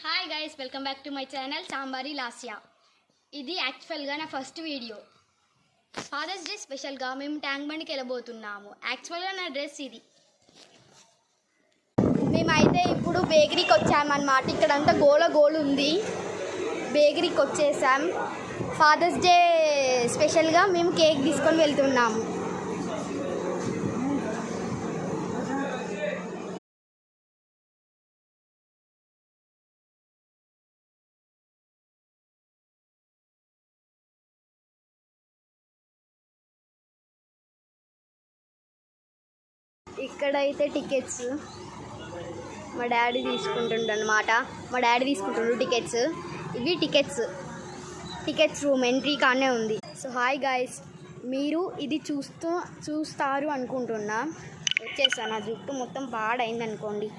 Hi guys, welcome back to my channel Sambari Lasya. ఇది యాక్చువల్గా నా ఫస్ట్ వీడియో. ఫాదర్స్ డే స్పెషల్గా మేము ట్యాంక్ బండికి వెళ్ళబోతున్నాము. యాక్చువల్గా నా డ్రెస్ ఇది. మేమైతే ఇప్పుడు బేకరీకి వచ్చామన్నమాట. ఇక్కడంతా గోల ఉంది. బేకరీకి వచ్చేసాం. ఫాదర్స్ డే స్పెషల్గా మేము కేక్ తీసుకొని వెళ్తున్నాము. ఇక్కడైతే టికెట్స్ మా డాడీ తీసుకుంటుండనమాట. టికెట్స్. ఇవి టికెట్స్ రూమ్ ఎంట్రీ కానే ఉంది. సో హాయ్ గాయస్, మీరు ఇది చూస్తారు అనుకుంటున్నా. వచ్చేసా. నా జుట్టు మొత్తం పాడైంది అనుకోండి.